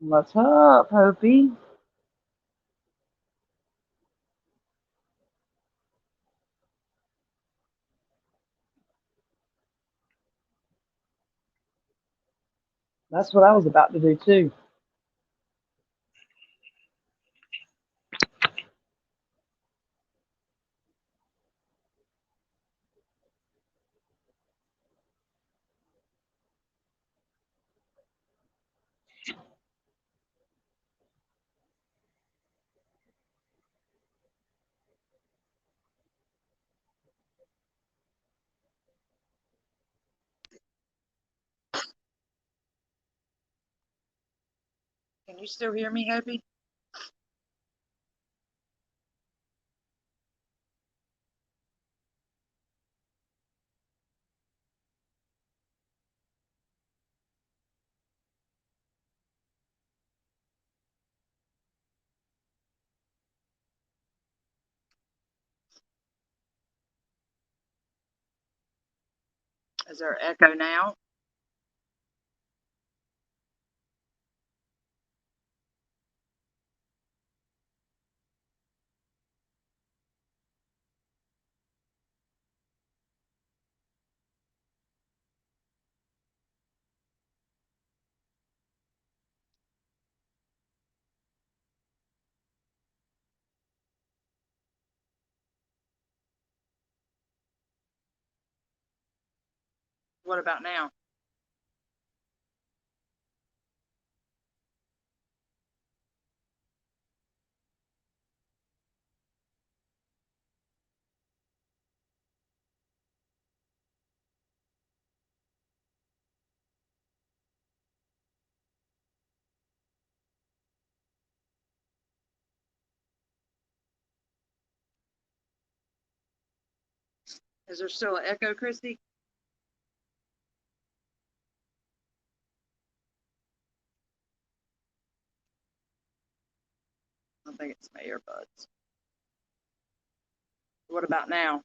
What's up, Hopi? That's what I was about to do too. Can you still hear me, Hopi? Is there echo now? What about now? Is there still an echo, Christy? I think it's my earbuds. What about now?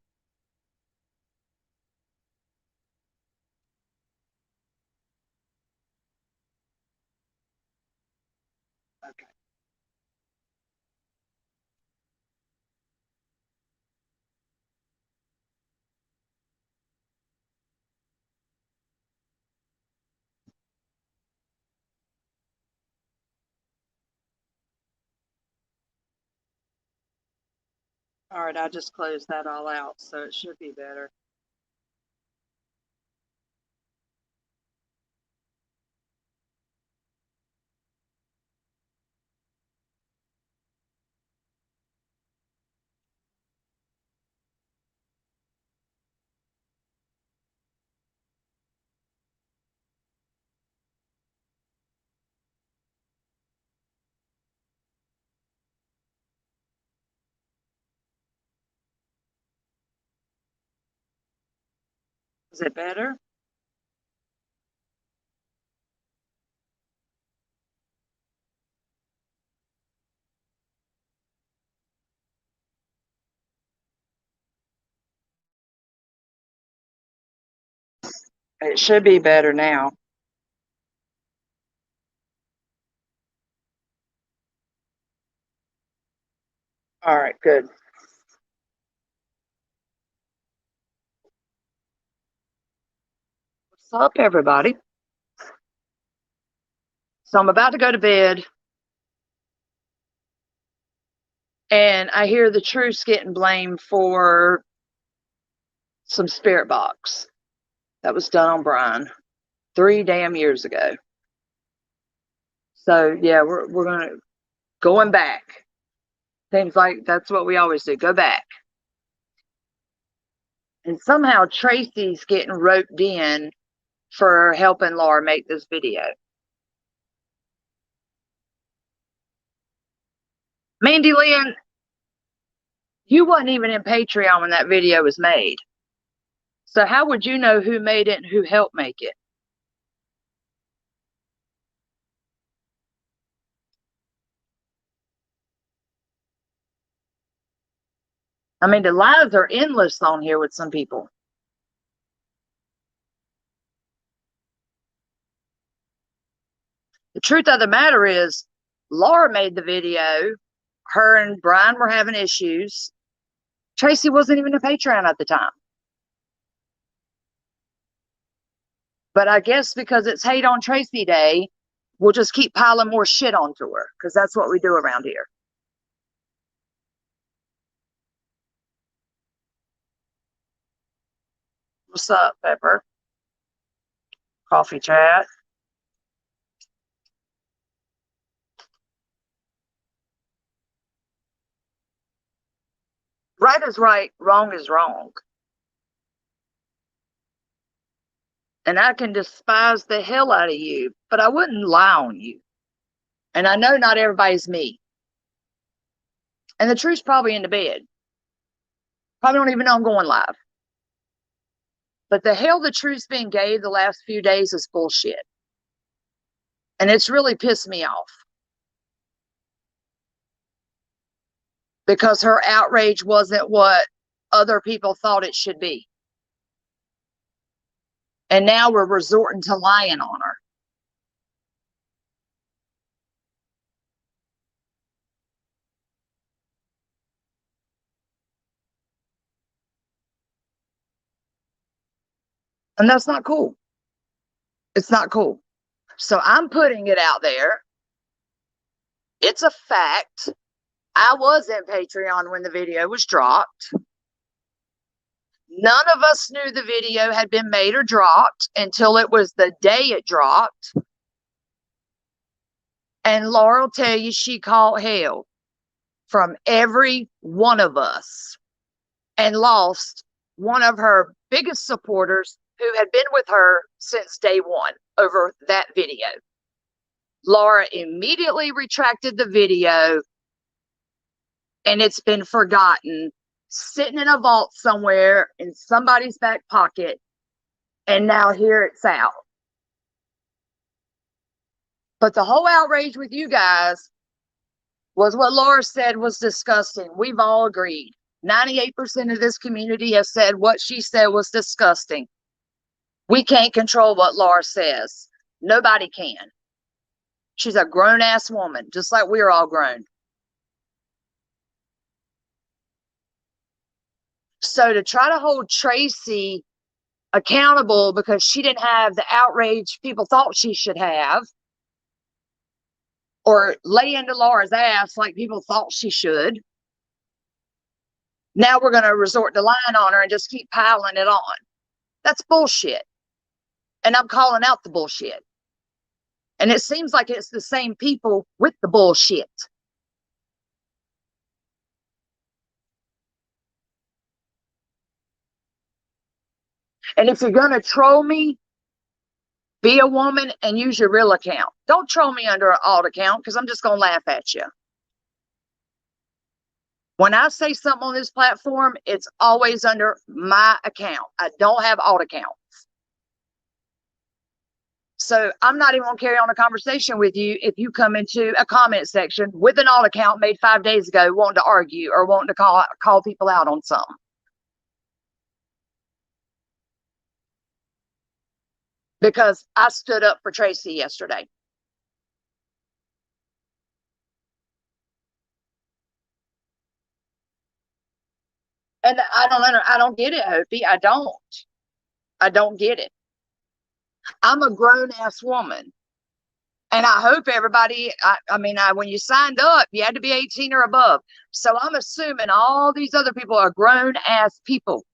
Okay. All right, I just closed that all out, so it should be better. Is it better? It should be better now. All right, good. What's up, everybody? So I'm about to go to bed, and I hear the truce getting blamed for some spirit box that was done on Brian 3 damn years ago. So yeah, we're going back. Seems like that's what we always do. Go back. And somehow Tracy's getting roped in for helping Laura make this video. Mandy Lynn, you wasn't even in Patreon when that video was made. So how would you know who made it and who helped make it? I mean, the lies are endless on here with some people. The truth of the matter is, Laura made the video. Her and Brian were having issues. Tracy wasn't even a Patreon at the time. But I guess because it's Hate on Tracy Day, we'll just keep piling more shit onto her, because that's what we do around here. What's up, Pepper? Coffee chat. Right is right, wrong is wrong. And I can despise the hell out of you, but I wouldn't lie on you. And I know not everybody's me. And the truth's probably in the bed. Probably don't even know I'm going live. But the hell the truth's been gave the last few days is bullshit. And it's really pissed me off. Because her outrage wasn't what other people thought it should be. And now we're resorting to lying on her. And that's not cool. It's not cool. So I'm putting it out there. It's a fact. I was in Patreon when the video was dropped. None of us knew the video had been made or dropped until it was the day it dropped. And Laura will tell you she caught hell from every one of us and lost one of her biggest supporters who had been with her since day one over that video. Laura immediately retracted the video, and it's been forgotten, sitting in a vault somewhere in somebody's back pocket, and now here it's out. But the whole outrage with you guys was what Laura said was disgusting. We've all agreed. 98% of this community has said what she said was disgusting. We can't control what Laura says. Nobody can. She's a grown-ass woman, just like we're all grown. So to try to hold Tracy accountable because she didn't have the outrage people thought she should have, or lay into Laura's ass like people thought she should, now we're going to resort to lying on her and just keep piling it on. That's bullshit. And I'm calling out the bullshit. And it seems like it's the same people with the bullshit. And if you're going to troll me, be a woman and use your real account. Don't troll me under an alt account, because I'm just going to laugh at you. When I say something on this platform, it's always under my account. I don't have alt accounts. So I'm not even going to carry on a conversation with you if you come into a comment section with an alt account made 5 days ago wanting to argue or wanting to call people out on something. Because I stood up for Tracy yesterday. And I don't get it, Hopi. I don't get it. I'm a grown-ass woman. And I hope everybody, when you signed up, you had to be 18 or above. So I'm assuming all these other people are grown-ass people.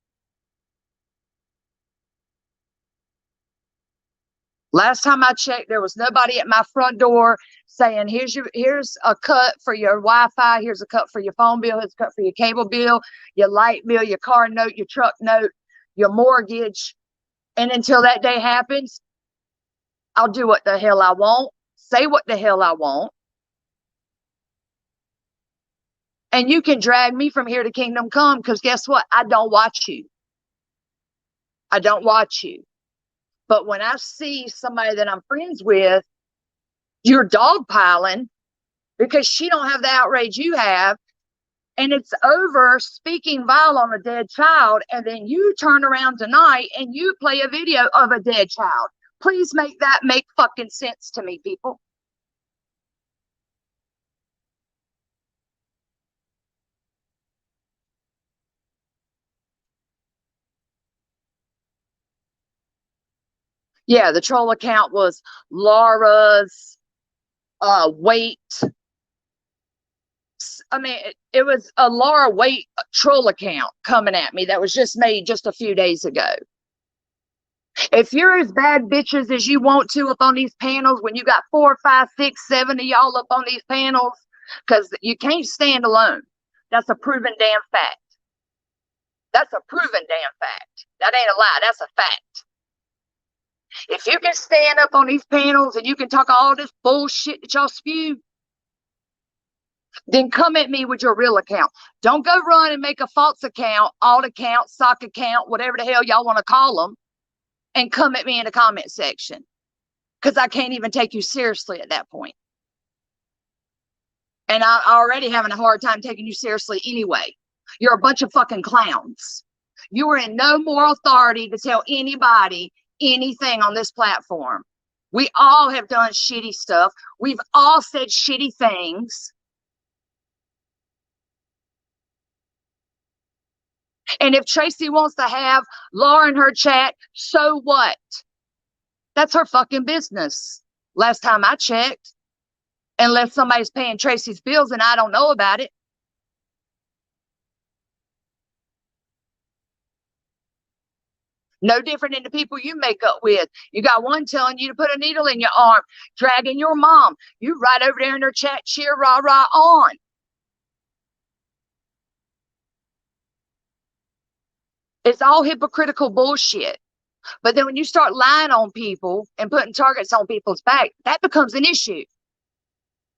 Last time I checked, there was nobody at my front door saying, here's a cut for your Wi-Fi, here's a cut for your phone bill, here's a cut for your cable bill, your light bill, your car note, your truck note, your mortgage. And until that day happens, I'll do what the hell I want, say what the hell I want. And you can drag me from here to kingdom come, because guess what? I don't watch you. I don't watch you. But when I see somebody that I'm friends with, you're dogpiling because she don't have the outrage you have, and it's over speaking vile on a dead child, and then you turn around tonight and you play a video of a dead child. Please make that make fucking sense to me, people. Yeah, the troll account was Laura's weight. I mean, it was a Laura weight troll account coming at me that was just made just a few days ago. If you're as bad bitches as you want to up on these panels, when you got 4, 5, 6, 7 of y'all up on these panels, because you can't stand alone. That's a proven damn fact. That's a proven damn fact. That ain't a lie. That's a fact. If you can stand up on these panels and you can talk all this bullshit that y'all spew, then come at me with your real account. Don't go run and make a false account, alt account, sock account, whatever the hell y'all want to call them, and come at me in the comment section. Because I can't even take you seriously at that point. And I'm already having a hard time taking you seriously anyway. You're a bunch of fucking clowns. You are in no moral authority to tell anybody anything on this platform. We all have done shitty stuff. We've all said shitty things. And if Tracy wants to have Laura in her chat, so what? That's her fucking business. Last time I checked. Unless somebody's paying Tracy's bills and I don't know about it. No different than the people you make up with. You got one telling you to put a needle in your arm, dragging your mom. You right over there in their chat, cheer, rah, rah, on. It's all hypocritical bullshit. But then when you start lying on people and putting targets on people's back, that becomes an issue.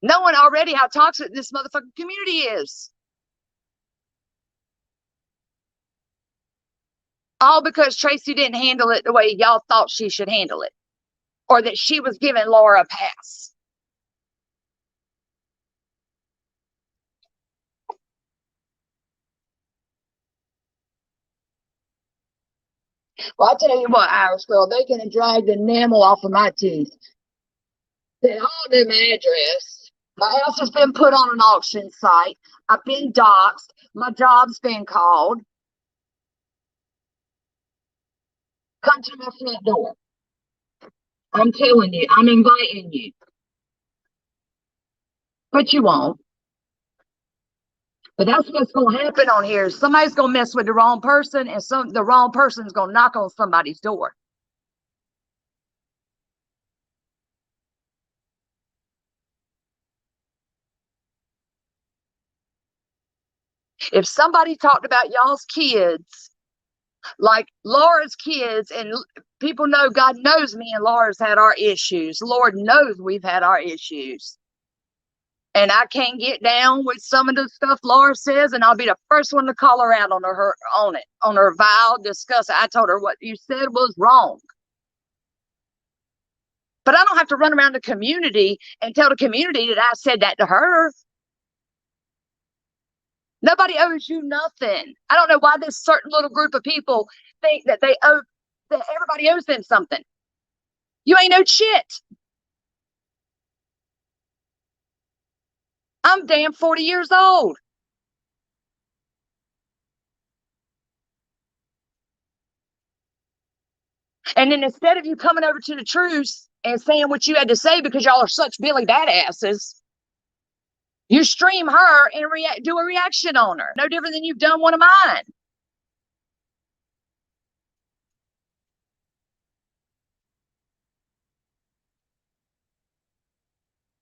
Knowing already how toxic this motherfucking community is. All because Tracy didn't handle it the way y'all thought she should handle it. Or that she was giving Laura a pass. Well, I tell you what, Irish girl, they can drag the enamel off of my teeth. They all knew my address. My house has been put on an auction site. I've been doxxed. My job's been called. Come to my front door. I'm telling you, I'm inviting you. But you won't. But that's what's going to happen on here. Somebody's going to mess with the wrong person, and the wrong person's going to knock on somebody's door. If somebody talked about y'all's kids, like Laura's kids, and people know, God knows me and Laura's had our issues. Lord knows we've had our issues. And I can't get down with some of the stuff Laura says, and I'll be the first one to call her out on her vile disgust. I told her what you said was wrong. But I don't have to run around the community and tell the community that I said that to her. Nobody owes you nothing. I don't know why this certain little group of people think that that everybody owes them something. You ain't no shit. I'm damn 40 years old. And then instead of you coming over to the truce and saying what you had to say because y'all are such Billy badasses, you stream her and do a reaction on her. No different than you've done one of mine.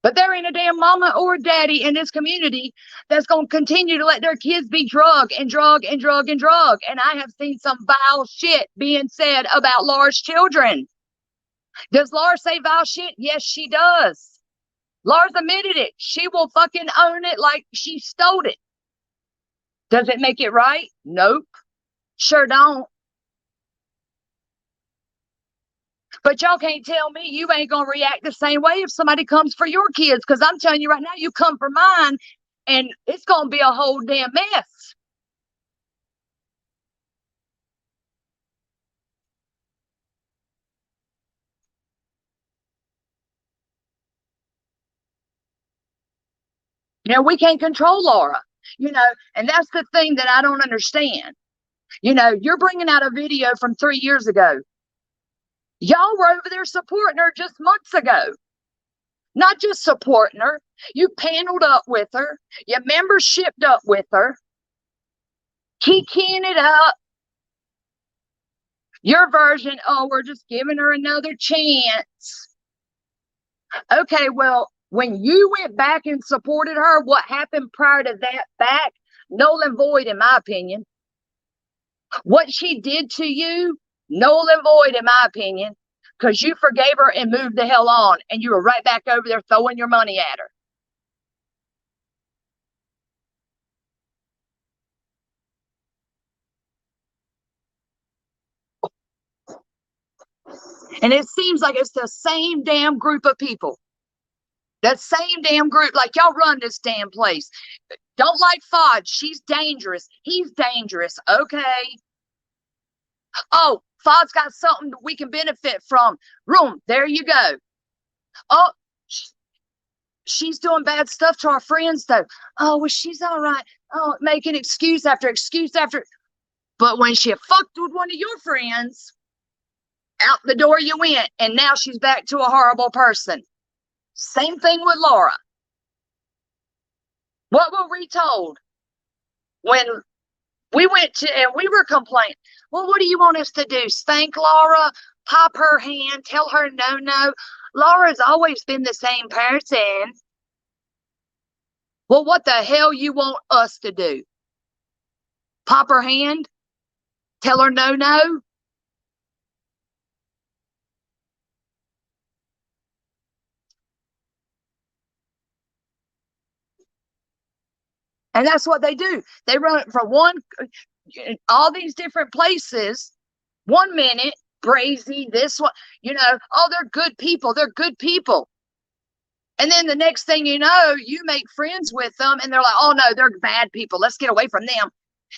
But there ain't a damn mama or daddy in this community that's going to continue to let their kids be drug and drug and drug and drug. And I have seen some vile shit being said about Laura's children. Does Laura say vile shit? Yes, she does. Laura's admitted it. She will fucking own it like she stole it. Does it make it right? Nope. Sure don't. But y'all can't tell me you ain't going to react the same way if somebody comes for your kids, because I'm telling you right now, you come for mine, and it's going to be a whole damn mess. You know, we can't control Laura, and that's the thing that I don't understand. You're bringing out a video from 3 years ago. Y'all were over there supporting her just months ago. Not just supporting her, you paneled up with her, you membershiped up with her, kikiing it up. Your version, oh, we're just giving her another chance. Okay, well, when you went back and supported her, what happened prior to that back? Null and void, in my opinion. What she did to you, null and void, in my opinion, because you forgave her and moved the hell on, and you were right back over there throwing your money at her. And it seems like it's the same damn group of people. That same damn group, like y'all run this damn place. Don't like Fudge. She's dangerous. He's dangerous. Okay. Oh, Fudge got something we can benefit from. Room. There you go. Oh, she's doing bad stuff to our friends, though. Oh, well, she's all right. Oh, making excuse after excuse after. But when she fucked with one of your friends, out the door you went, and now she's back to a horrible person. Same thing with Laura. What were we told when we went to, and we were complaining? Well, what do you want us to do? Spank Laura? Pop her hand? Tell her no, no? Laura's always been the same person. Well, what the hell you want us to do? Pop her hand? Tell her no, no? And that's what they do. They run it from all these different places. 1 minute, Brazy, this one, oh, they're good people. They're good people. And then the next thing you know, you make friends with them and they're like, oh no, they're bad people. Let's get away from them.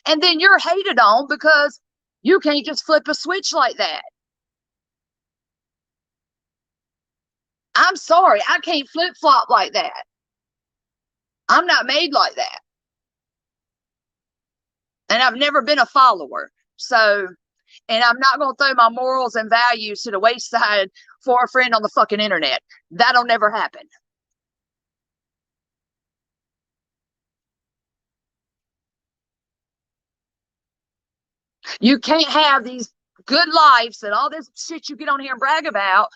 And then you're hated on because you can't just flip a switch like that. I'm sorry, I can't flip flop like that. I'm not made like that. And I've never been a follower. So, and I'm not going to throw my morals and values to the wayside for a friend on the fucking internet. That'll never happen. You can't have these good lives and all this shit you get on here and brag about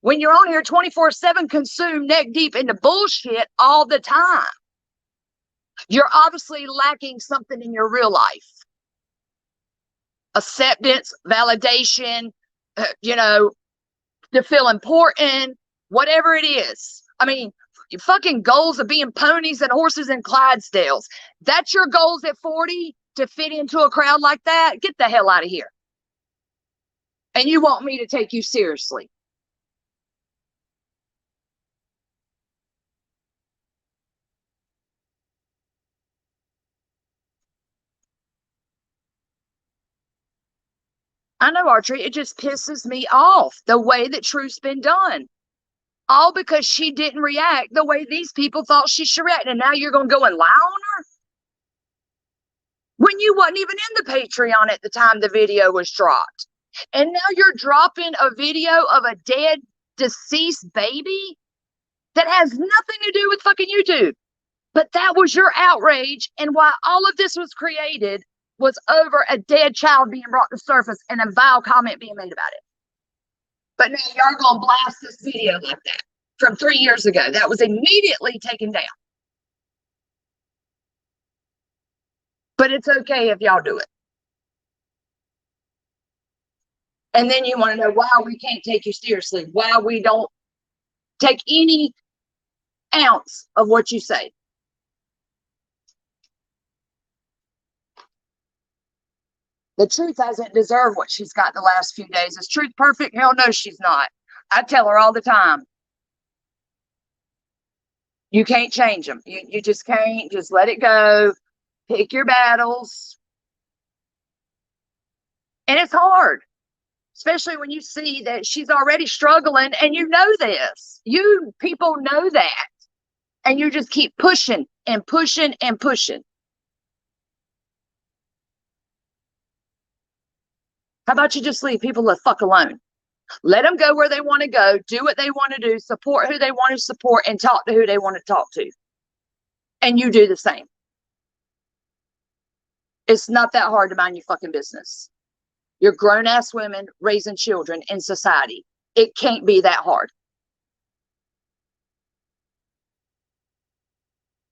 when you're on here 24/7, consumed neck deep into bullshit all the time. You're obviously lacking something in your real life. Acceptance, validation, to feel important, whatever it is. I mean, your fucking goals of being ponies and horses and Clydesdales. That's your goals at 40 to fit into a crowd like that? Get the hell out of here. And you want me to take you seriously? I know, Archery, it just pisses me off the way that truth's been done. All because she didn't react the way these people thought she should react. And now you're going to go and lie on her? When you wasn't even in the Patreon at the time the video was dropped. And now you're dropping a video of a dead, deceased baby that has nothing to do with fucking YouTube. But that was your outrage. And why all of this was created was over a dead child being brought to surface and a vile comment being made about it. But now you're going to blast this video like that from 3 years ago. That was immediately taken down. But it's okay if y'all do it. And then you want to know why we can't take you seriously, why we don't take any ounce of what you say. The truth hasn't deserved what she's got the last few days. Is truth perfect? Hell no, she's not. I tell her all the time. You can't change them. You just can't. Just let it go. Pick your battles. And it's hard, especially when you see that she's already struggling and you know this. You people know that. And you just keep pushing and pushing and pushing. How about you just leave people the fuck alone? Let them go where they want to go, do what they want to do, support who they want to support, and talk to who they want to talk to. And you do the same. It's not that hard to mind your fucking business. You're grown-ass women raising children in society. It can't be that hard.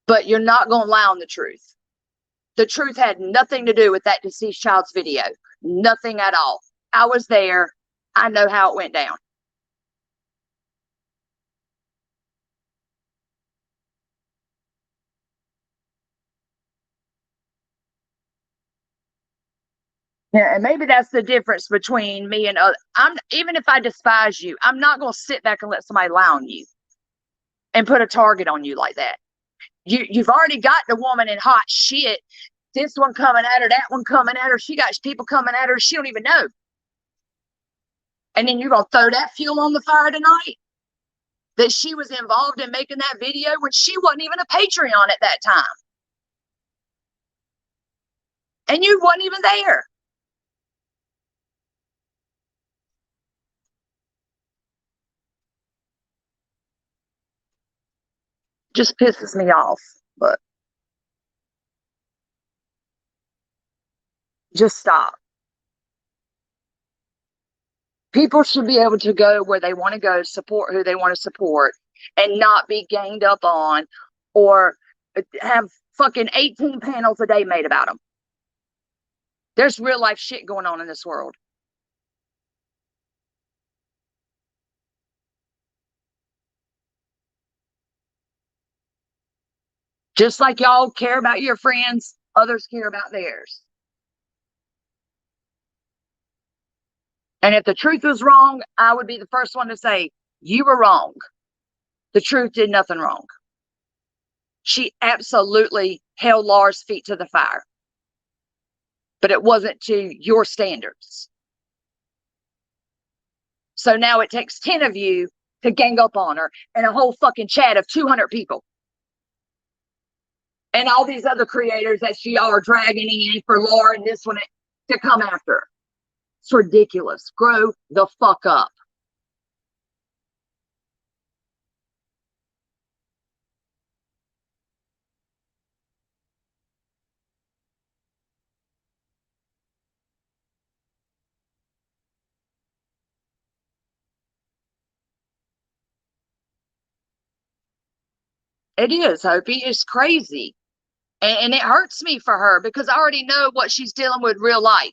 But you're not going to lie on the truth. The truth had nothing to do with that deceased child's video. Nothing at all. I was there. I know how it went down. Yeah, and maybe that's the difference between me and other. Even if I despise you, I'm not going to sit back and let somebody lie on you and put a target on you like that. You've already got the woman in hot shit. This one coming at her, that one coming at her. She got people coming at her she don't even know. And then you're going to throw that fuel on the fire tonight? That she was involved in making that video when she wasn't even a Patreon at that time. And you wasn't even there. Just pisses me off, but just stop. People should be able to go where they want to go, support who they want to support, and not be ganged up on or have fucking 18 panels a day made about them. There's real life shit going on in this world. Just like y'all care about your friends, others care about theirs. And if the truth was wrong, I would be the first one to say, you were wrong. The truth did nothing wrong. She absolutely held Laura's feet to the fire. But it wasn't to your standards. So now it takes 10 of you to gang up on her and a whole fucking chat of 200 people. And all these other creators that she are dragging in for Laura and this one to come after her. It's ridiculous. Grow the fuck up. It is, Opie. It's crazy. And it hurts me for her because I already know what she's dealing with real life.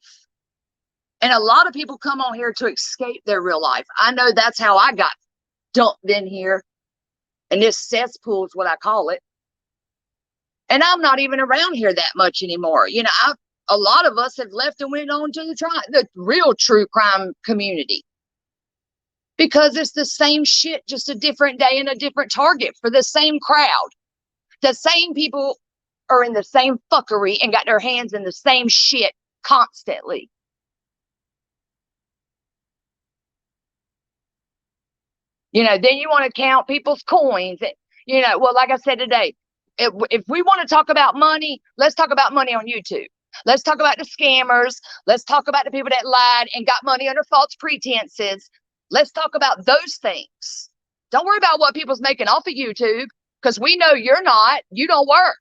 And a lot of people come on here to escape their real life. I know that's how I got dumped in here. And this cesspool is what I call it. And I'm not even around here that much anymore. You know, a lot of us have left and went on to the real true crime community. Because it's the same shit, just a different day and a different target for the same crowd. The same people are in the same fuckery and got their hands in the same shit constantly. You know, then you want to count people's coins. You know, well, like I said today, if we want to talk about money, let's talk about money on YouTube. Let's talk about the scammers. Let's talk about the people that lied and got money under false pretenses. Let's talk about those things. Don't worry about what people's making off of YouTube because we know you're not. You don't work.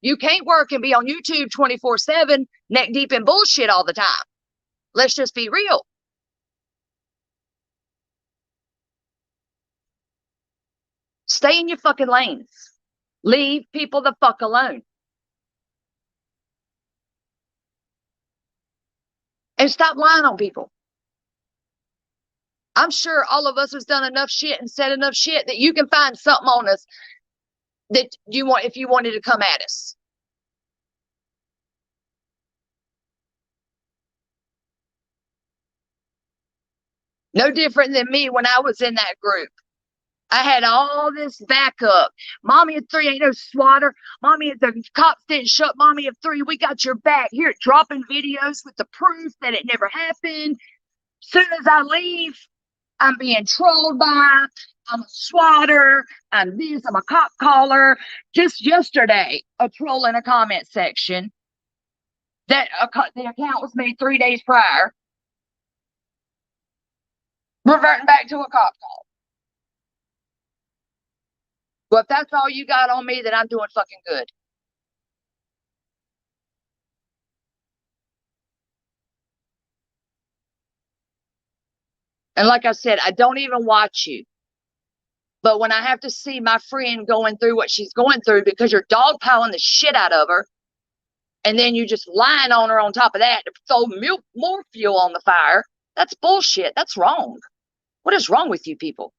You can't work and be on YouTube 24/7, neck deep in bullshit all the time. Let's just be real. Stay in your fucking lanes. Leave people the fuck alone. And stop lying on people. I'm sure all of us has done enough shit and said enough shit that you can find something on us that you want if you wanted to come at us. No different than me when I was in that group. I had all this backup. Mommy of three ain't no swatter. Mommy, if the cops didn't shut Mommy of three, we got your back. Here, dropping videos with the proof that it never happened. Soon as I leave, I'm being trolled by. I'm a swatter. I'm this. I'm a cop caller. Just yesterday, a troll in a comment section that the account was made 3 days prior. reverting back to a cop call. Well, if that's all you got on me, then I'm doing fucking good. And like I said, I don't even watch you. But when I have to see my friend going through what she's going through because you're dogpiling the shit out of her, and then you just lying on her on top of that to throw more fuel on the fire, that's bullshit. That's wrong. What is wrong with you people?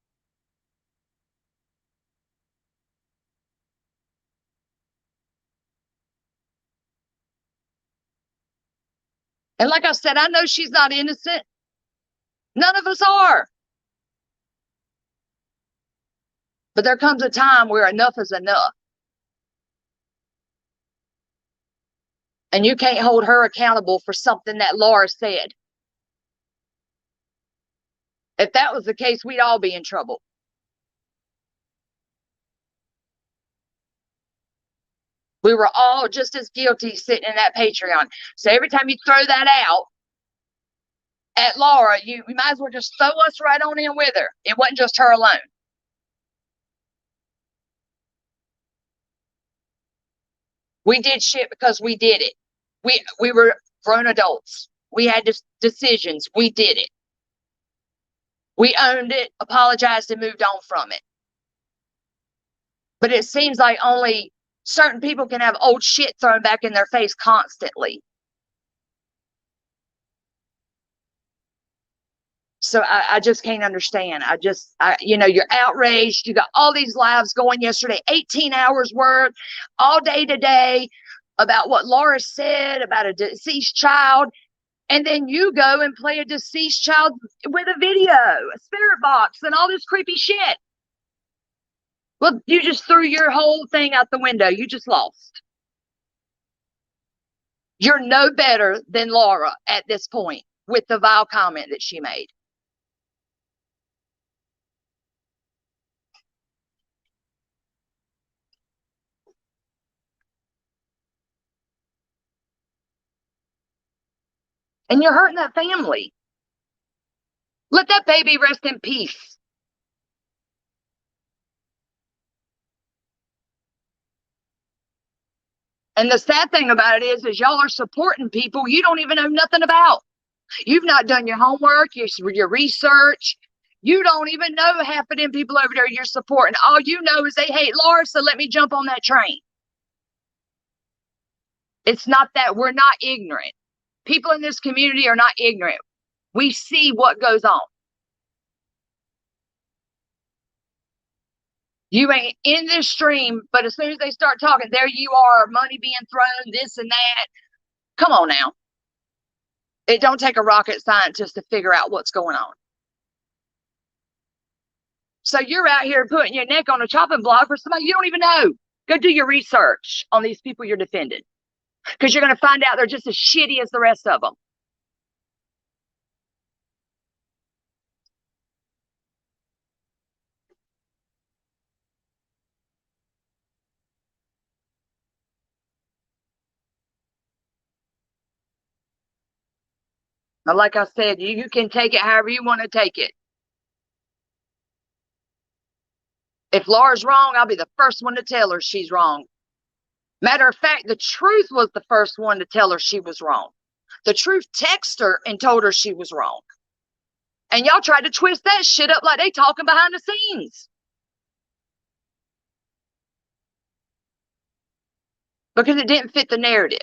And like I said, I know she's not innocent. None of us are. But there comes a time where enough is enough. And you can't hold her accountable for something that Laura said. If that was the case, we'd all be in trouble. We were all just as guilty sitting in that Patreon. So every time you throw that out at Laura, you might as well just throw us right on in with her. It wasn't just her alone. We did shit because we did it. We were grown adults. We had decisions. We did it. We owned it, apologized, and moved on from it. But it seems like only certain people can have old shit thrown back in their face constantly. So I just can't understand. You're outraged. You got all these lives going yesterday, 18 hours worth, all day today, about what Laura said about a deceased child. And then you go and play a deceased child with a video, a spirit box, and all this creepy shit. Well, you just threw your whole thing out the window. You just lost. You're no better than Laura at this point with the vile comment that she made. And you're hurting that family. Let that baby rest in peace. And the sad thing about it is y'all are supporting people you don't even know nothing about. You've not done your homework, your research. You don't even know half of them people over there you're supporting. All you know is they hate Laura, so let me jump on that train. It's not that we're not ignorant. People in this community are not ignorant. We see what goes on. You ain't in this stream, but as soon as they start talking, there you are, money being thrown, this and that. Come on now. It don't take a rocket scientist to figure out what's going on. So you're out here putting your neck on a chopping block for somebody you don't even know. Go do your research on these people you're defending, because you're going to find out they're just as shitty as the rest of them. Now, like I said, you can take it however you want to take it. If Laura's wrong, I'll be the first one to tell her she's wrong. Matter of fact, the truth was the first one to tell her she was wrong. The truth texted her and told her she was wrong. And y'all tried to twist that shit up like they talking behind the scenes. Because it didn't fit the narrative.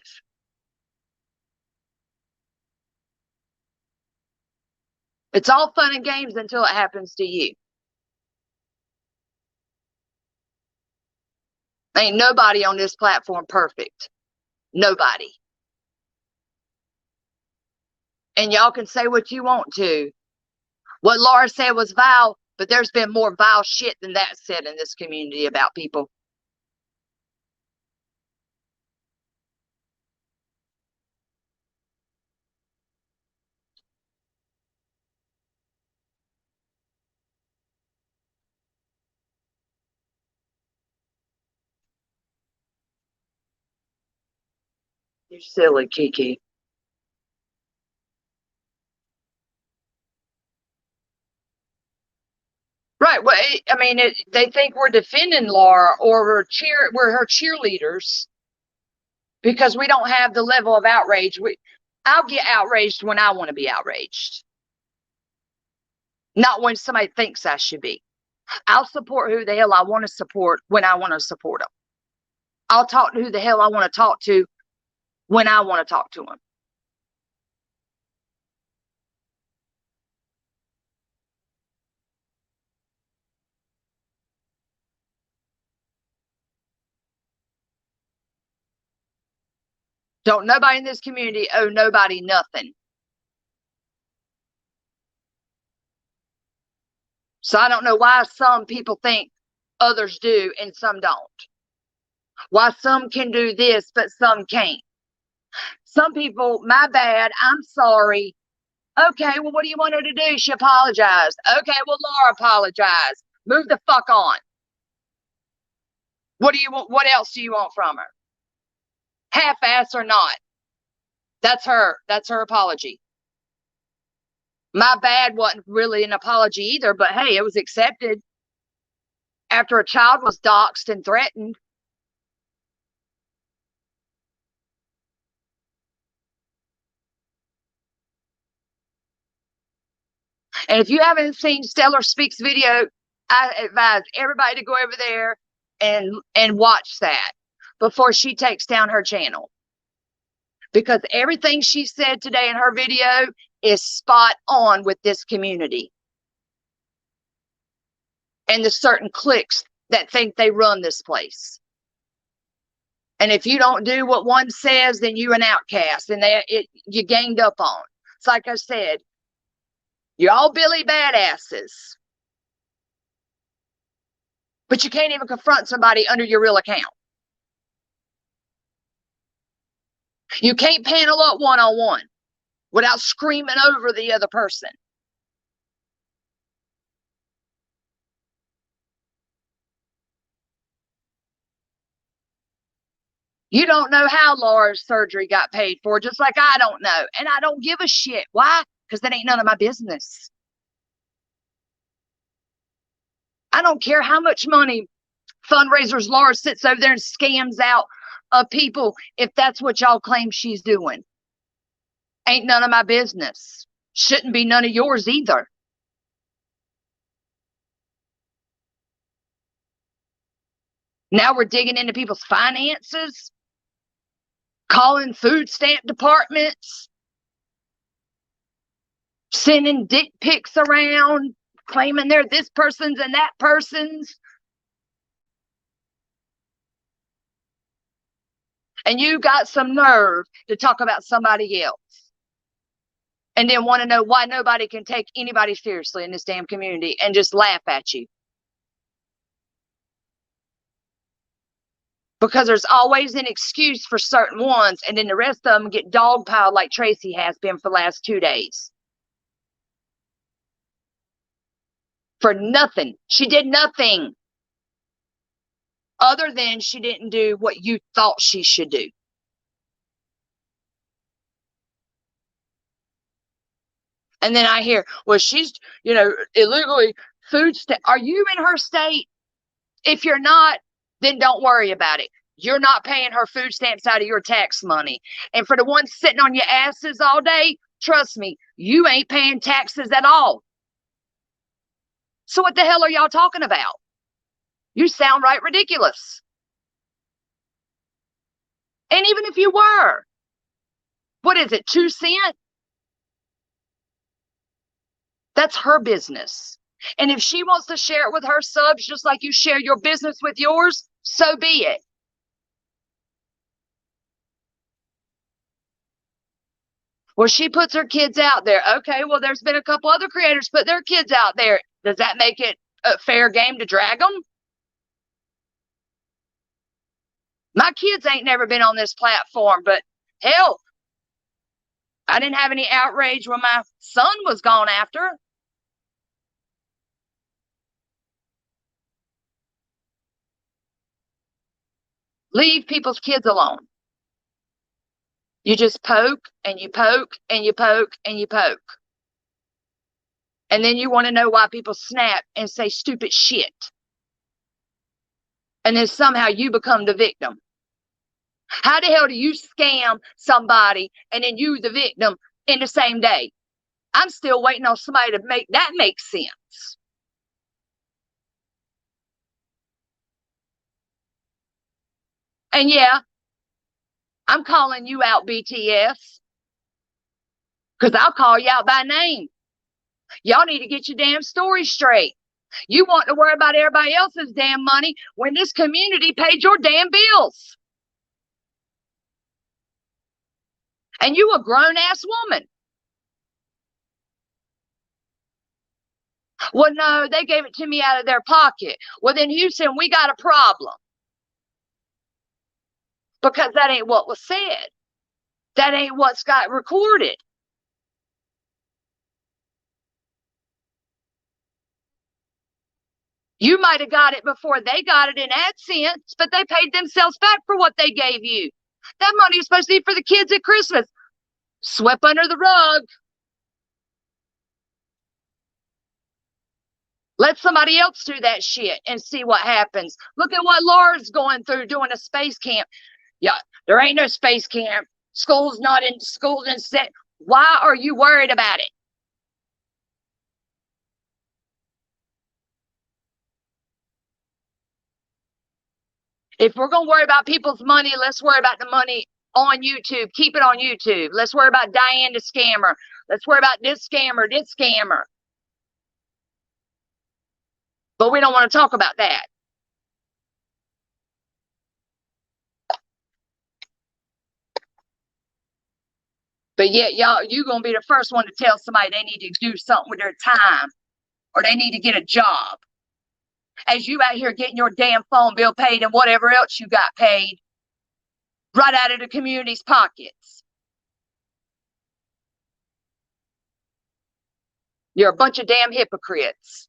It's all fun and games until it happens to you. Ain't nobody on this platform perfect. Nobody. And y'all can say what you want to. What Laura said was vile, but there's been more vile shit than that said in this community about people. You're silly, Kiki. I mean, they think we're defending Laura or we're her cheerleaders because we don't have the level of outrage. I'll get outraged when I want to be outraged, not when somebody thinks I should be. I'll support who the hell I want to support when I want to support them. I'll talk to who the hell I want to talk to when I want to talk to them. Don't nobody in this community owe nobody nothing. So I don't know why some people think others do and some don't. Why some can do this, but some can't. Some people, my bad, I'm sorry. Okay, well, what do you want her to do? She apologized. Okay, well, Laura apologized. Move the fuck on. What do you want? What else do you want from her? Half-ass or not. That's her. That's her apology. My bad wasn't really an apology either, but hey, it was accepted after a child was doxxed and threatened. And if you haven't seen Stellar Speaks video, I advise everybody to go over there and watch that before she takes down her channel. Because everything she said today in her video is spot on with this community. And the certain cliques that think they run this place. And if you don't do what one says, then you're an outcast and you ganged up on. It's like I said, you're all Billy badasses. But you can't even confront somebody under your real account. You can't panel up one-on-one without screaming over the other person. You don't know how Laura's surgery got paid for, just like I don't know. And I don't give a shit. Why? Because that ain't none of my business. I don't care how much money fundraisers Laura sits over there and scams out of people if that's what y'all claim she's doing. Ain't none of my business. Shouldn't be none of yours either. Now we're digging into people's finances, calling food stamp departments, sending dick pics around, claiming they're this person's and that person's. And you got some nerve to talk about somebody else. And then want to know why nobody can take anybody seriously in this damn community and just laugh at you. Because there's always an excuse for certain ones, and then the rest of them get dogpiled like Tracy has been for the last 2 days. For nothing. She did nothing. Other than she didn't do what you thought she should do. And then I hear, well, she's, illegally food stamp. Are you in her state? If you're not, then don't worry about it. You're not paying her food stamps out of your tax money. And for the ones sitting on your asses all day, trust me, you ain't paying taxes at all. So what the hell are y'all talking about? You sound right ridiculous. And even if you were, what is it, 2 cents? That's her business. And if she wants to share it with her subs, just like you share your business with yours, so be it. Well, she puts her kids out there. Okay, well, there's been a couple other creators put their kids out there. Does that make it a fair game to drag them? My kids ain't never been on this platform, but hell, I didn't have any outrage when my son was gone after. Leave people's kids alone. You just poke and you poke and you poke and you poke. And then you want to know why people snap and say stupid shit. And then somehow you become the victim. How the hell do you scam somebody and then you the victim in the same day? I'm still waiting on somebody to make that make sense. And yeah, I'm calling you out, BTS, because I'll call you out by name. Y'all need to get your damn story straight. You want to worry about everybody else's damn money when this community paid your damn bills. And you a grown-ass woman. Well, no, they gave it to me out of their pocket. Well, then Houston, we got a problem. Because that ain't what was said. That ain't what's got recorded. You might have got it before they got it in AdSense, but they paid themselves back for what they gave you. That money is supposed to be for the kids at Christmas. Swept under the rug. Let somebody else do that shit and see what happens. Look at what Laura's going through doing a space camp. Yeah, there ain't no space camp. School's not in school's in set. Why are you worried about it? If we're going to worry about people's money, let's worry about the money on YouTube. Keep it on YouTube. Let's worry about Diane the scammer. Let's worry about this scammer, this scammer. But we don't want to talk about that. But yet, y'all, you're going to be the first one to tell somebody they need to do something with their time or they need to get a job. As you out here getting your damn phone bill paid and whatever else you got paid right out of the community's pockets. You're a bunch of damn hypocrites.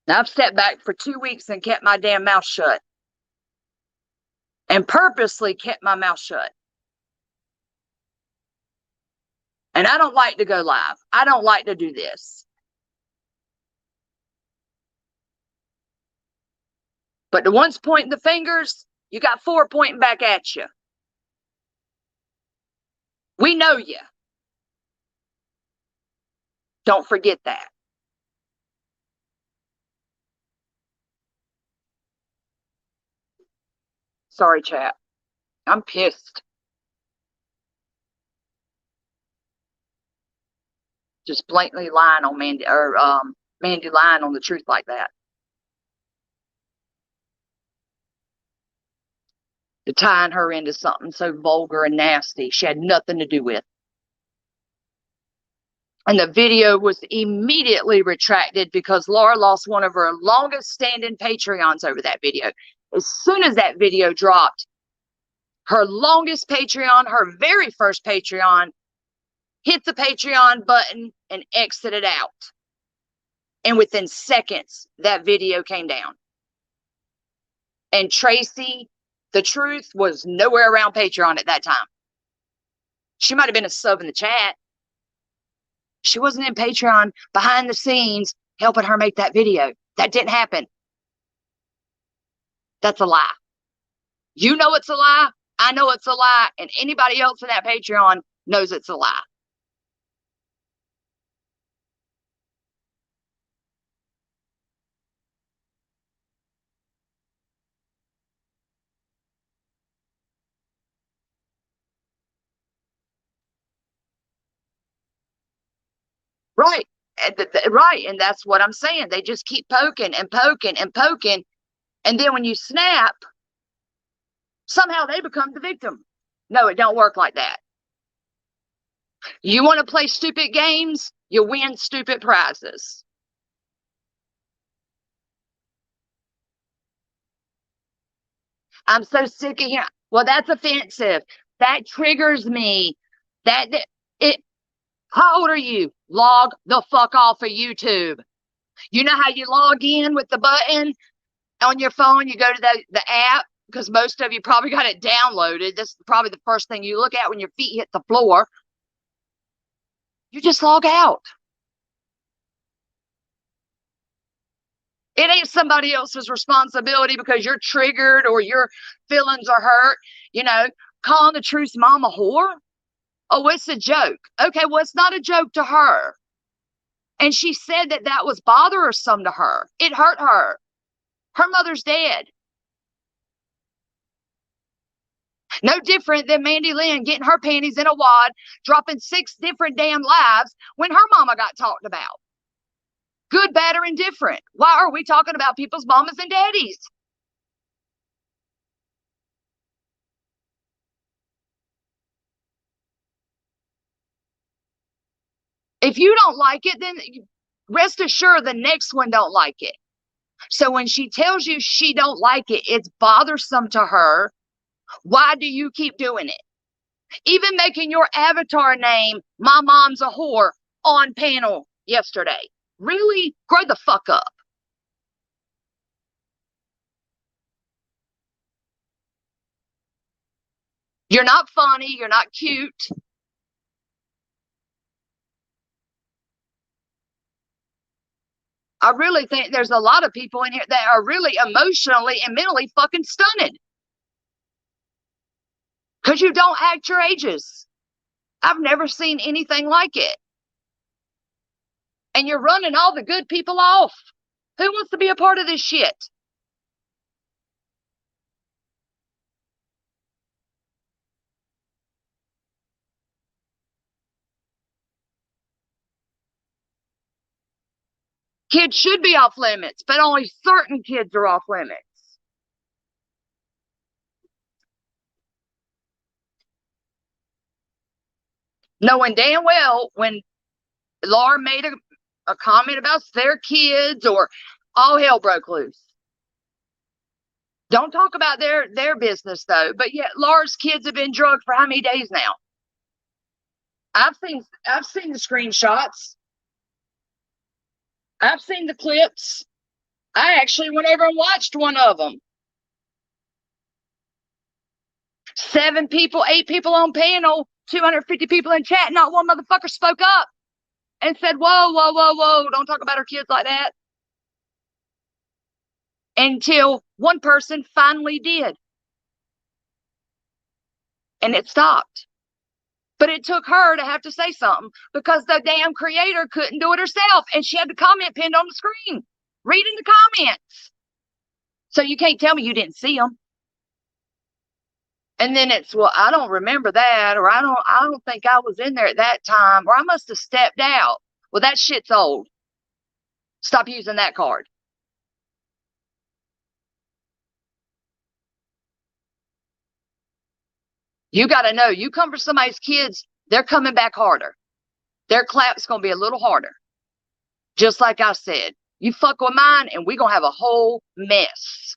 Now, I've sat back for 2 weeks and kept my damn mouth shut. And purposely kept my mouth shut. And I don't like to go live. I don't like to do this. But the ones pointing the fingers, you got 4 pointing back at you. We know you. Don't forget that. Sorry, chat. I'm pissed. Just blatantly lying on Mandy, or Mandy lying on the truth like that. To tying her into something so vulgar and nasty she had nothing to do with. And the video was immediately retracted because Laura lost one of her longest standing Patreons over that video. As soon as that video dropped, her longest Patreon, her very first Patreon, hit the Patreon button and exited out. And within seconds, that video came down. And Tracy, the truth, was nowhere around Patreon at that time. She might have been a sub in the chat. She wasn't in Patreon behind the scenes helping her make that video. That didn't happen. That's a lie. You know it's a lie. I know it's a lie. And anybody else in that Patreon knows it's a lie. Right. Right. And that's what I'm saying. They just keep poking and poking and poking. And then when you snap, somehow they become the victim. No, it don't work like that. You want to play stupid games, you win stupid prizes. I'm so sick of hearing, well, that's offensive. That triggers me. That it. How old are you? Log the fuck off of YouTube. You know how you log in with the button on your phone? You go to the app, because most of you probably got it downloaded. That's probably the first thing you look at when your feet hit the floor. You just log out. It ain't somebody else's responsibility because you're triggered or your feelings are hurt. You know, calling the truth's mom a whore. Oh, it's a joke. Okay, well, it's not a joke to her. And she said that that was bothersome to her. It hurt her. Her mother's dead. No different than Mandy Lynn getting her panties in a wad, dropping 6 different damn lives when her mama got talked about. Good, bad, or indifferent. Why are we talking about people's mamas and daddies? If you don't like it, then rest assured the next one don't like it. So when she tells you she don't like it, it's bothersome to her. Why do you keep doing it? Even making your avatar name, My Mom's a Whore, on panel yesterday. Really? Grow the fuck up. You're not funny. You're not cute. I really think there's a lot of people in here that are really emotionally and mentally fucking stunted because you don't act your ages. I've never seen anything like it. And you're running all the good people off. Who wants to be a part of this shit? Kids should be off limits, but only certain kids are off limits. Knowing damn well when Laura made a comment about their kids or all hell broke loose. Don't talk about their business though. But yet Laura's kids have been drugged for how many days now? I've seen the screenshots. I've seen the clips. I actually went over and watched one of them. 7 people, 8 people on panel, 250 people in chat. Not one motherfucker spoke up and said, whoa, whoa, whoa, whoa, don't talk about our kids like that. Until one person finally did. And it stopped. But it took her to have to say something because the damn creator couldn't do it herself. And she had the comment pinned on the screen, reading the comments. So you can't tell me you didn't see them. And then it's, well, I don't remember that, or I don't think I was in there at that time, or I must have stepped out. Well, that shit's old. Stop using that card. You got to know, you come for somebody's kids, they're coming back harder. Their clap's going to be a little harder. Just like I said, you fuck with mine and we're going to have a whole mess.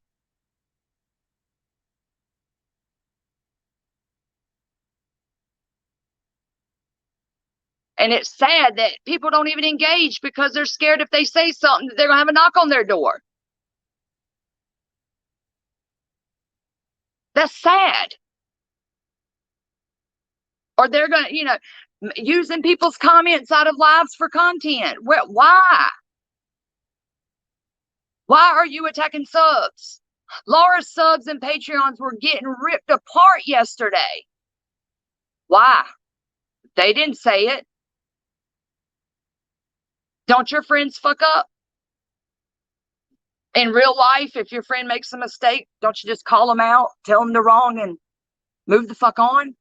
And it's sad that people don't even engage because they're scared if they say something that they're going to have a knock on their door. That's sad. Or they're going to, using people's comments out of lives for content. Why? Why are you attacking subs? Laura's subs and Patreons were getting ripped apart yesterday. Why? They didn't say it. Don't your friends fuck up? In real life, if your friend makes a mistake, don't you just call them out, tell them they're wrong, and move the fuck on?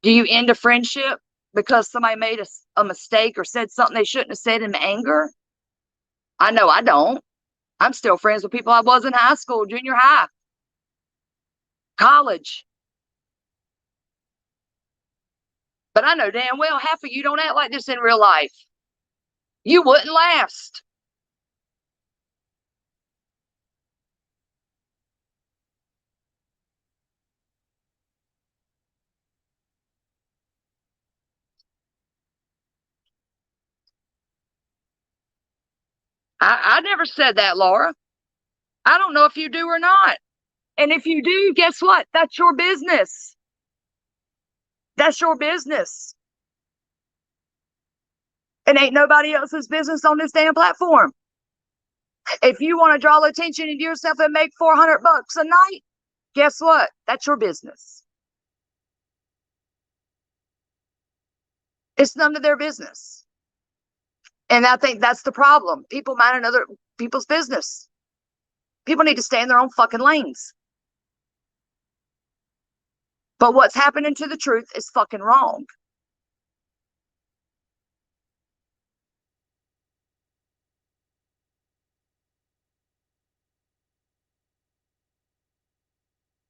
Do you end a friendship because somebody made a mistake or said something they shouldn't have said in anger? I know I don't. I'm still friends with people I was in high school, junior high, college. But I know damn well half of you don't act like this in real life. You wouldn't last. I never said that, Laura. I don't know if you do or not. And if you do, guess what? That's your business. That's your business. It ain't nobody else's business on this damn platform. If you want to draw attention to yourself and make $400 a night, guess what? That's your business. It's none of their business. And I think that's the problem. People mind other people's business. People need to stay in their own fucking lanes. But what's happening to the truth is fucking wrong.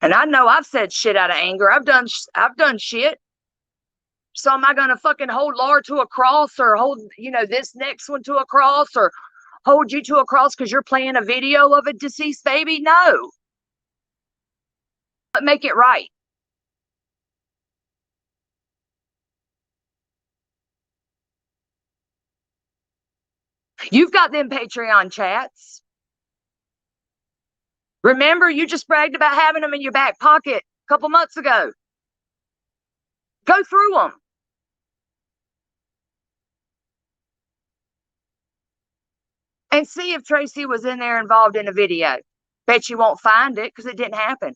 And I know I've said shit out of anger. I've done shit. So am I going to fucking hold Laura to a cross, or hold, this next one to a cross, or hold you to a cross because you're playing a video of a deceased baby? No. But make it right. You've got them Patreon chats. Remember, you just bragged about having them in your back pocket a couple months ago. Go through them. And see if Tracy was in there involved in a video. Bet you won't find it because it didn't happen.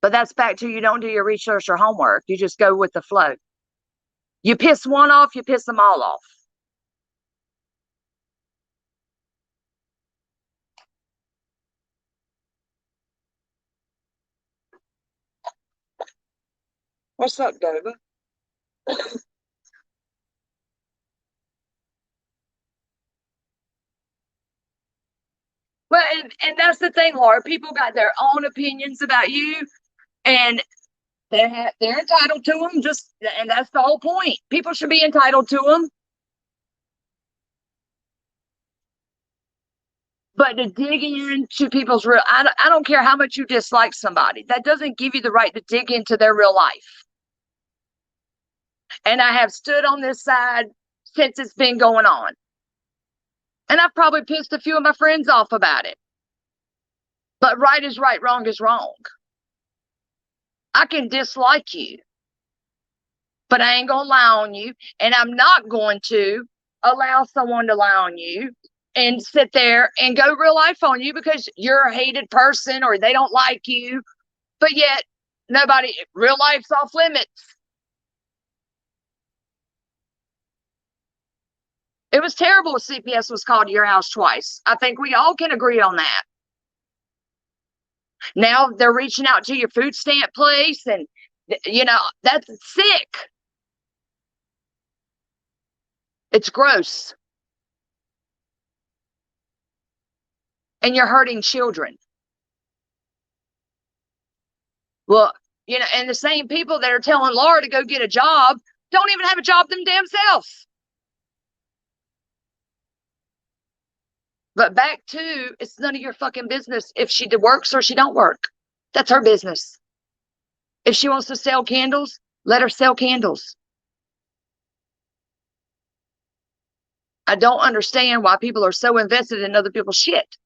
But that's back to, you don't do your research or homework. You just go with the flow. You piss one off, you piss them all off. What's up, Dover? Well, and that's the thing, Laura. People got their own opinions about you, and they're entitled to them. And that's the whole point. People should be entitled to them. But to dig into people's real, I don't care how much you dislike somebody. That doesn't give you the right to dig into their real life. And I have stood on this side since it's been going on. And I've probably pissed a few of my friends off about it. But right is right, wrong is wrong. I can dislike you, but I ain't going to lie on you. And I'm not going to allow someone to lie on you and sit there and go real life on you because you're a hated person or they don't like you. But yet, real life's off limits. It was terrible CPS was called to your house twice. I think we all can agree on that. Now they're reaching out to your food stamp place, and that's sick. It's gross. And you're hurting children. Well, and the same people that are telling Laura to go get a job don't even have a job them damn selves. But back to, it's none of your fucking business if she works or she don't work. That's her business. If she wants to sell candles, let her sell candles. I don't understand why people are so invested in other people's shit.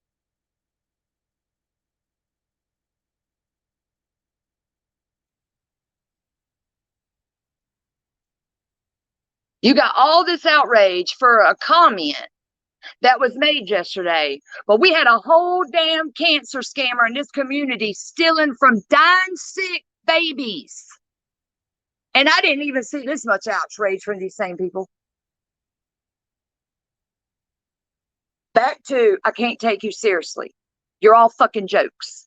You got all this outrage for a comment that was made yesterday. But we had a whole damn cancer scammer in this community stealing from dying sick babies. And I didn't even see this much outrage from these same people. Back to, I can't take you seriously. You're all fucking jokes.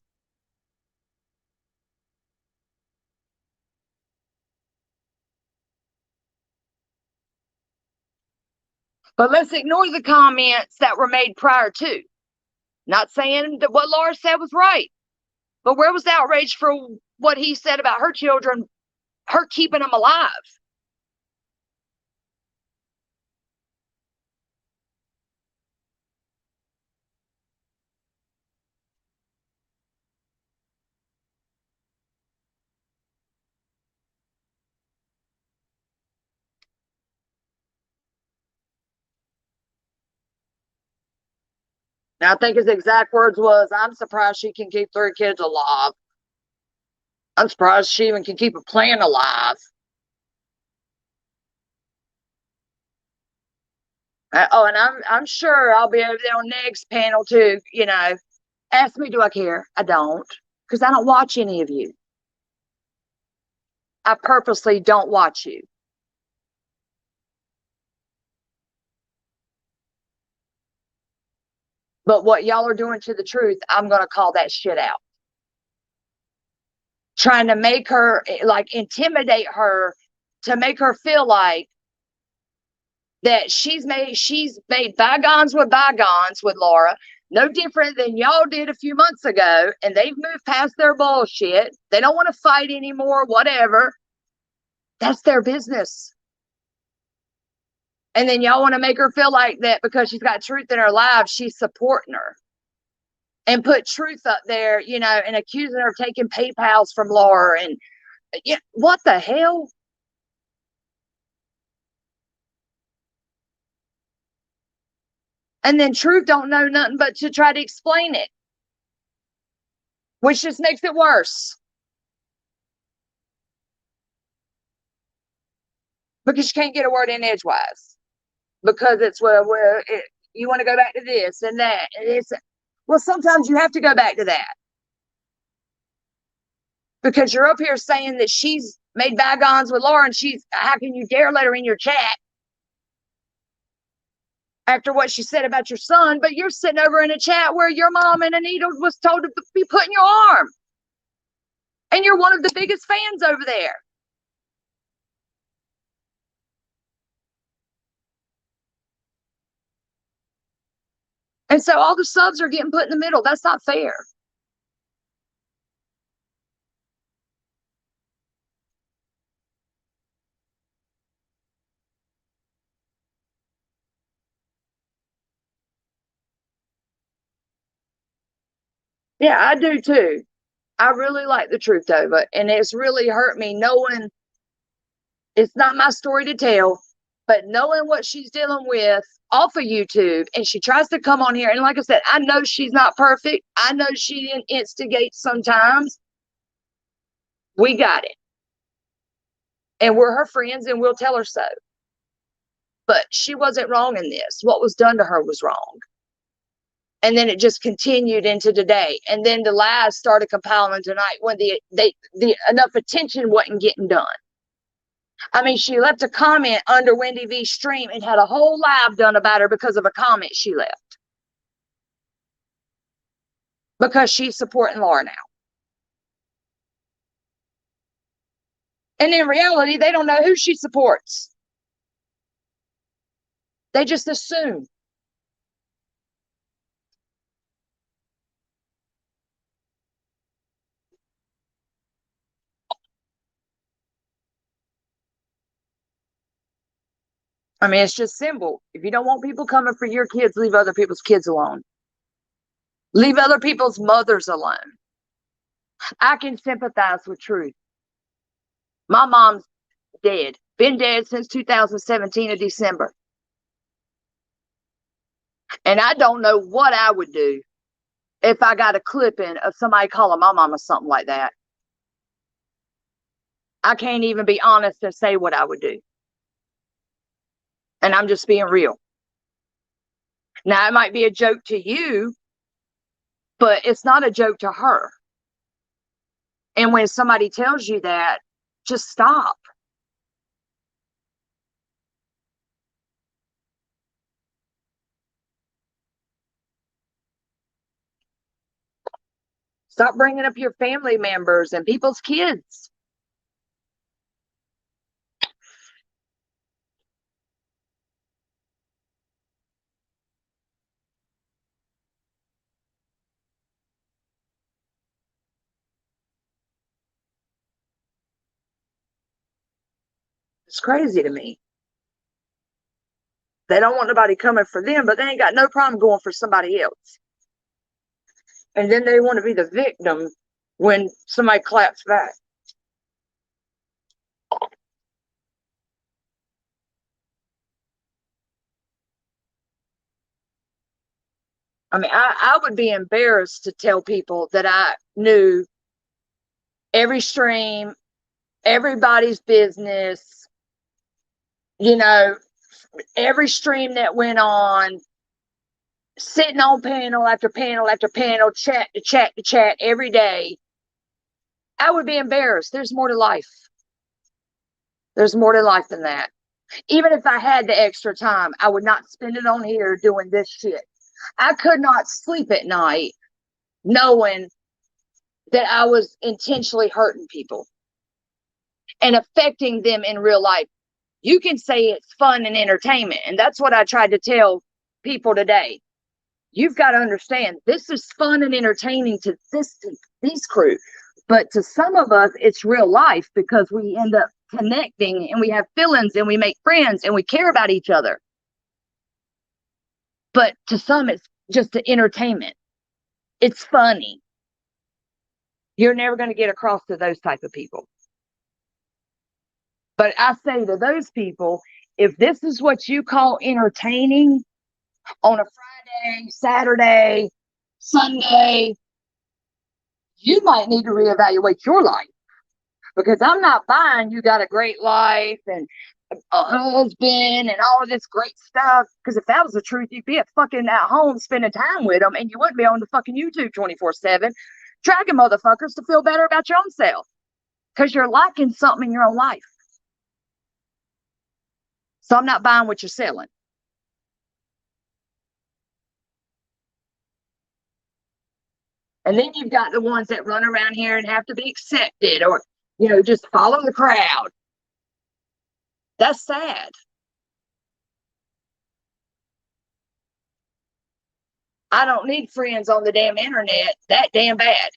But let's ignore the comments that were made prior to. Not saying that what Laura said was right. But where was the outrage for what he said about her children, her keeping them alive? And I think his exact words was, I'm surprised she can keep 3 kids alive. I'm surprised she even can keep a plan alive. Oh, and I'm sure I'll be over there on next panel too. Ask me, do I care? I don't, because I don't watch any of you. I purposely don't watch you. But what y'all are doing to the truth, I'm going to call that shit out. Trying to make her, like, intimidate her to make her feel like that she's made bygones with Laura, no different than y'all did a few months ago, and they've moved past their bullshit. They don't want to fight anymore, whatever. That's their business. And then y'all want to make her feel like that because she's got truth in her life, she's supporting her. And put truth up there, and accusing her of taking PayPals from Laura. And what the hell? And then truth don't know nothing but to try to explain it, which just makes it worse. Because you can't get a word in edgewise. Because it's you want to go back to this and that. And well, sometimes you have to go back to that. Because you're up here saying that she's made bygones with Laura, and how can you dare let her in your chat after what she said about your son? But you're sitting over in a chat where your mom and Anita was told to be put in your arm. And you're one of the biggest fans over there. And so all the subs are getting put in the middle. That's not fair. Yeah, I do too. I really like the truth of it. And it's really hurt me knowing it's not my story to tell, but knowing what she's dealing with off of YouTube, and she tries to come on here. And like I said, I know she's not perfect. I know she instigates sometimes. We got it. And we're her friends, and we'll tell her so. But she wasn't wrong in this. What was done to her was wrong. And then it just continued into today. And then the lies started compiling tonight when the enough attention wasn't getting done. I mean, she left a comment under Wendy V's stream and had a whole live done about her because of a comment she left. Because she's supporting Laura now. And in reality, they don't know who she supports. They just assume. I mean, it's just simple. If you don't want people coming for your kids, leave other people's kids alone. Leave other people's mothers alone. I can sympathize with truth. My mom's dead. Been dead since 2017 of December. And I don't know what I would do if I got a clipping of somebody calling my mama something like that. I can't even be honest and say what I would do. And I'm just being real. Now, it might be a joke to you, but it's not a joke to her. And when somebody tells you that, just stop. Stop bringing up your family members and people's kids. It's crazy to me. They don't want nobody coming for them, but they ain't got no problem going for somebody else. And then they want to be the victim when somebody claps back. I mean, I would be embarrassed to tell people that I knew every stream, everybody's business, you know, every stream that went on, sitting on panel after panel after panel, chat to chat to chat every day. I would be embarrassed. There's more to life. There's more to life than that. Even if I had the extra time, I would not spend it on here doing this shit. I could not sleep at night knowing that I was intentionally hurting people and affecting them in real life. You can say it's fun and entertainment, and that's what I tried to tell people today. You've got to understand this is fun and entertaining to these crew, but to some of us it's real life, because we end up connecting and we have feelings and we make friends and we care about each other. But to some it's just the entertainment. It's funny. You're never going to get across to those type of people. But I say to those people, if this is what you call entertaining on a Friday, Saturday, Sunday, you might need to reevaluate your life, because I'm not buying you got a great life and a husband and all of this great stuff. Because if that was the truth, you'd be at fucking at home spending time with them, and you wouldn't be on the fucking YouTube 24/7 dragging motherfuckers to feel better about your own self, because you're lacking something in your own life. So I'm not buying what you're selling. And then you've got the ones that run around here and have to be accepted, or, just follow the crowd. That's sad. I don't need friends on the damn internet that damn bad.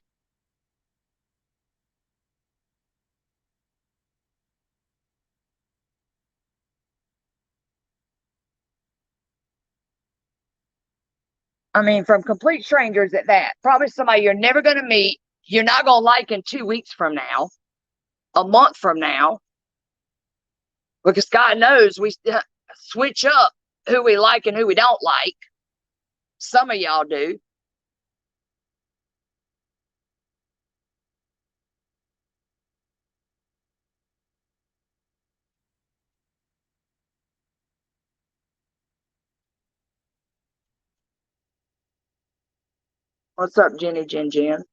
I mean, from complete strangers at that. Probably somebody you're never going to meet. You're not going to like in 2 weeks from now, a month from now, because God knows we switch up who we like and who we don't like. Some of y'all do. What's up, Jenny Jen Jen?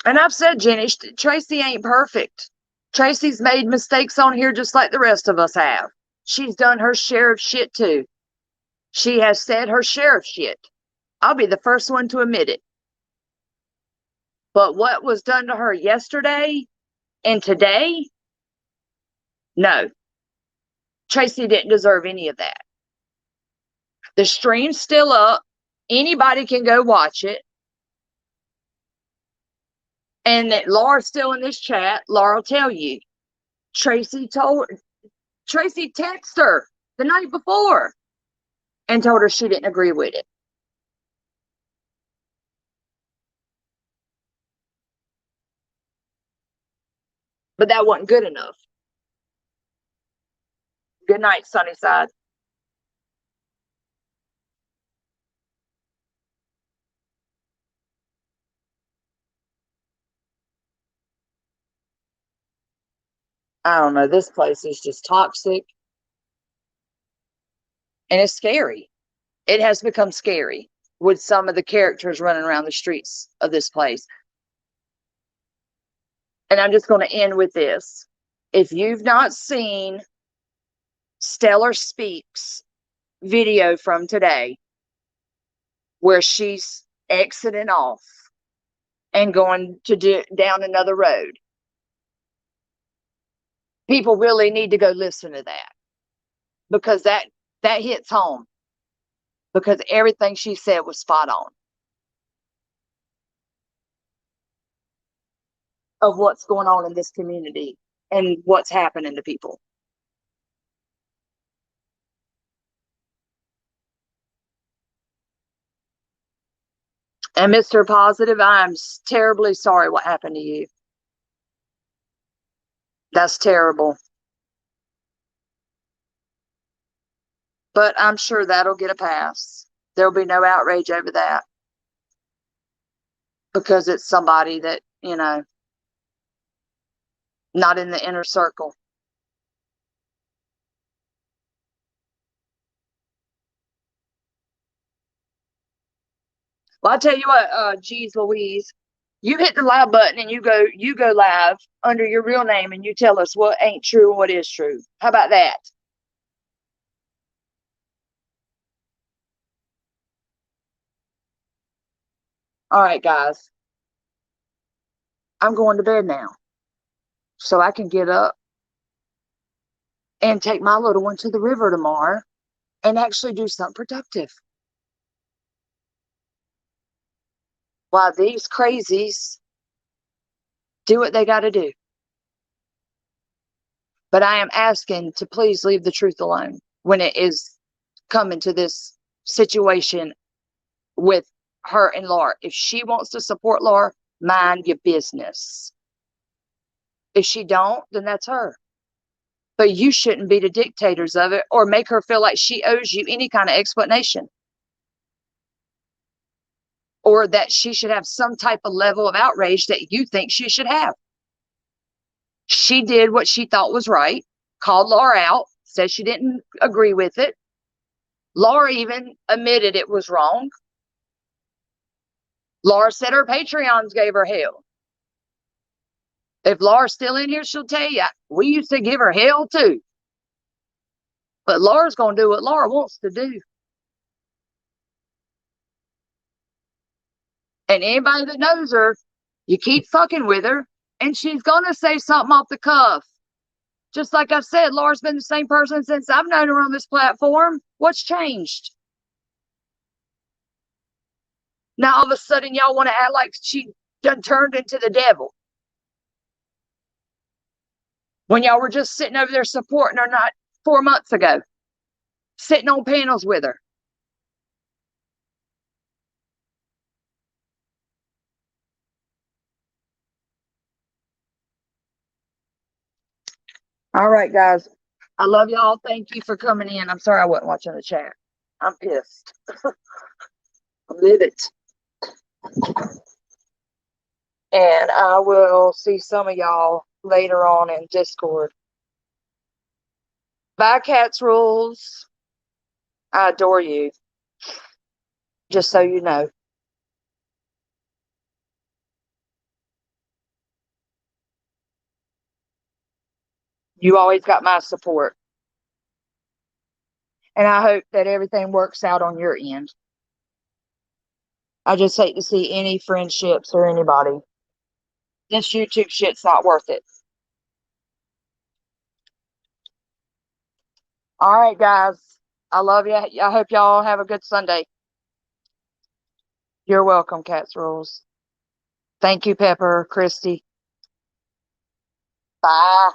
And I've said, Jenny, Tracy ain't perfect. Tracy's made mistakes on here just like the rest of us have. She's done her share of shit too. She has said her share of shit. I'll be the first one to admit it. But what was done to her yesterday and today? No. Tracy didn't deserve any of that. The stream's still up. Anybody can go watch it. And that Laura's still in this chat. Laura will tell you. Tracy texted her the night before and told her she didn't agree with it. But that wasn't good enough. Good night, Sunnyside. I don't know. This place is just toxic. And it's scary. It has become scary with some of the characters running around the streets of this place. And I'm just going to end with this. If you've not seen Stellar Speaks video from today, where she's exiting off and going to down another road, people really need to go listen to that, because that hits home, because everything she said was spot on of what's going on in this community and what's happening to people. And Mr. Positive, I'm terribly sorry what happened to you. That's terrible. But I'm sure that'll get a pass. There'll be no outrage over that because it's somebody that, not in the inner circle. Well, I tell you what, geez Louise, you hit the live button and you go live under your real name and you tell us what ain't true and what is true. How about that? All right, guys, I'm going to bed now so I can get up and take my little one to the river tomorrow and actually do something productive. While these crazies do what they got to do. But I am asking to please leave the truth alone when it is coming to this situation with her and Laura. If she wants to support Laura, mind your business. If she don't, then that's her. But you shouldn't be the dictators of it or make her feel like she owes you any kind of explanation. Or that she should have some type of level of outrage that you think she should have. She did what she thought was right, called Laura out, said she didn't agree with it. Laura even admitted it was wrong. Laura said her Patreons gave her hell. If Laura's still in here, she'll tell you, we used to give her hell too. But Laura's going to do what Laura wants to do. And anybody that knows her, you keep fucking with her, and she's going to say something off the cuff. Just like I've said, Laura's been the same person since I've known her on this platform. What's changed? Now all of a sudden y'all want to act like she done turned into the devil. When y'all were just sitting over there supporting her not 4 months ago. Sitting on panels with her. All right, guys. I love y'all. Thank you for coming in. I'm sorry I wasn't watching the chat. I'm pissed. I'm livid. And I will see some of y'all later on in Discord. Bye, Cats Rules. I adore you. Just so you know. You always got my support. And I hope that everything works out on your end. I just hate to see any friendships or anybody. This YouTube shit's not worth it. All right, guys. I love you. I hope y'all have a good Sunday. You're welcome, Cats Rules. Thank you, Pepper, Christy. Bye.